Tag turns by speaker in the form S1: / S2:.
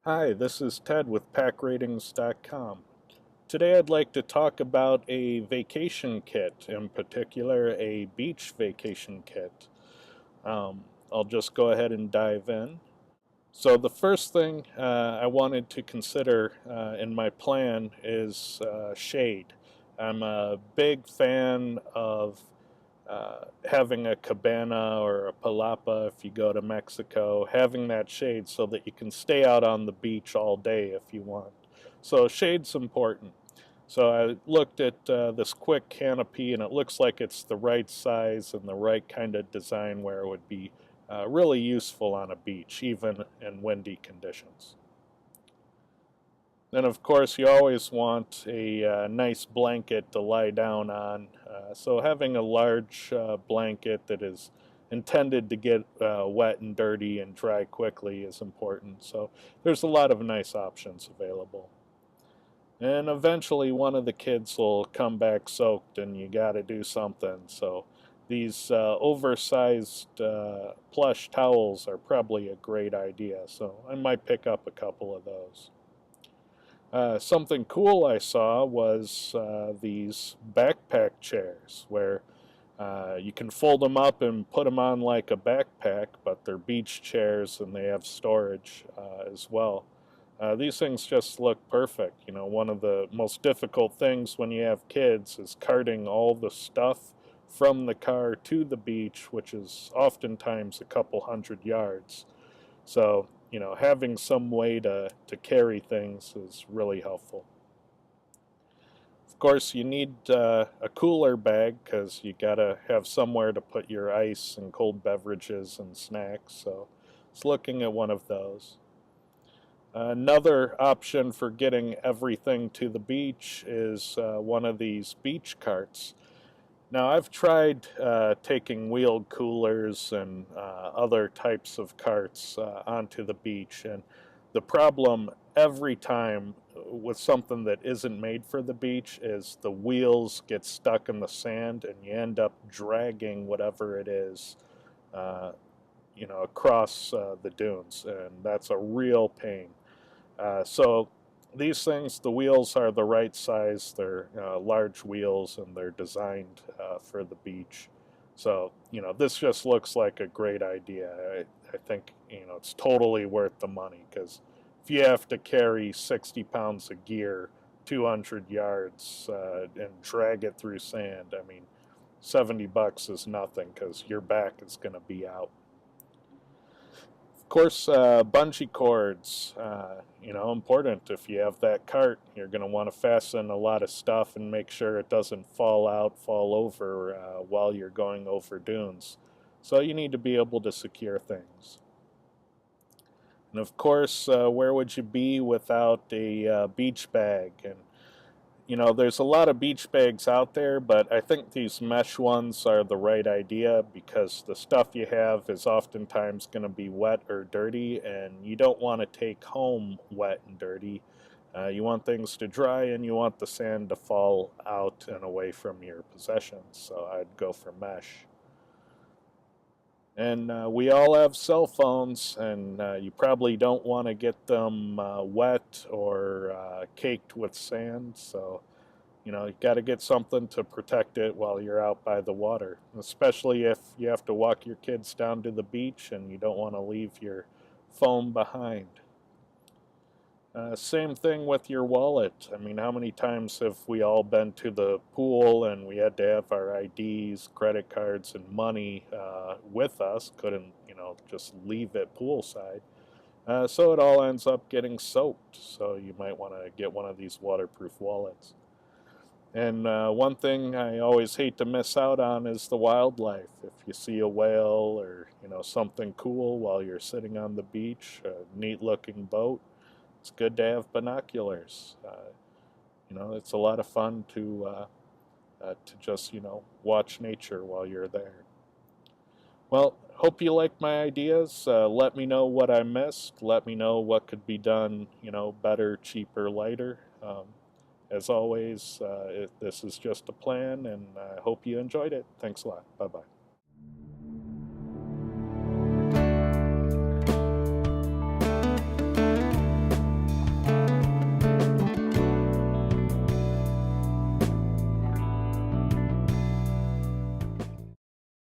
S1: Hi, this is Ted with PackRatings.com. Today I'd like to talk about a vacation kit, in particular a beach vacation kit. I'll just go ahead and dive in. So the first thing I wanted to consider in my plan is shade. I'm a big fan of having a cabana or a palapa if you go to Mexico, having that shade so that you can stay out on the beach all day if you want. So shade's important. So I looked at this quick canopy, and it looks like it's the right size and the right kind of design where it would be really useful on a beach, even in windy conditions. Then, of course, you always want a nice blanket to lie down on. So having a large blanket that is intended to get wet and dirty and dry quickly is important. So there's a lot of nice options available. And eventually, one of the kids will come back soaked, and you got to do something. So, these oversized plush towels are probably a great idea. So, I might pick up a couple of those. Something cool I saw was these backpack chairs where you can fold them up and put them on like a backpack, but they're beach chairs and they have storage as well. These things just look perfect. You know, one of the most difficult things when you have kids is carting all the stuff from the car to the beach, which is oftentimes a couple hundred yards. So, you know, having some way to carry things is really helpful. Of course, you need a cooler bag because you got to have somewhere to put your ice and cold beverages and snacks. So, it's looking at one of those. Another option for getting everything to the beach is one of these beach carts. Now, I've tried taking wheeled coolers and other types of carts onto the beach, and the problem every time with something that isn't made for the beach is the wheels get stuck in the sand, and you end up dragging whatever it is, uh, across the dunes, and that's a real pain. So these things, the wheels are the right size. They're large wheels and they're designed for the beach. So, you know, this just looks like a great idea. I think, you know, it's totally worth the money because if you have to carry 60 pounds of gear 200 yards and drag it through sand, I mean, $70 is nothing because your back is going to be out. Of course, bungee cords, important. If you have that cart, you're going to want to fasten a lot of stuff and make sure it doesn't fall out, fall over while you're going over dunes. So you need to be able to secure things. And of course, where would you be without a beach bag? And you know, there's a lot of beach bags out there, but I think these mesh ones are the right idea because the stuff you have is oftentimes going to be wet or dirty, and you don't want to take home wet and dirty. You want things to dry, and you want the sand to fall out and away from your possessions, so I'd go for mesh. And we all have cell phones, and you probably don't want to get them wet or caked with sand, so you know, you got to get something to protect it while you're out by the water, especially if you have to walk your kids down to the beach and you don't want to leave your phone behind. Same thing with your wallet. I mean, how many times have we all been to the pool and we had to have our IDs, credit cards, and money with us? Couldn't, you know, just leave it poolside. So it all ends up getting soaked. So you might want to get one of these waterproof wallets. And one thing I always hate to miss out on is the wildlife. If you see a whale or you know something cool while you're sitting on the beach, a neat-looking boat, it's good to have binoculars. You know, it's a lot of fun to just watch nature while you're there. Well, hope you like my ideas. Let me know what I missed. Let me know what could be done, better, cheaper, lighter. As always, this is just a plan, and I hope you enjoyed it. Thanks a lot. Bye bye.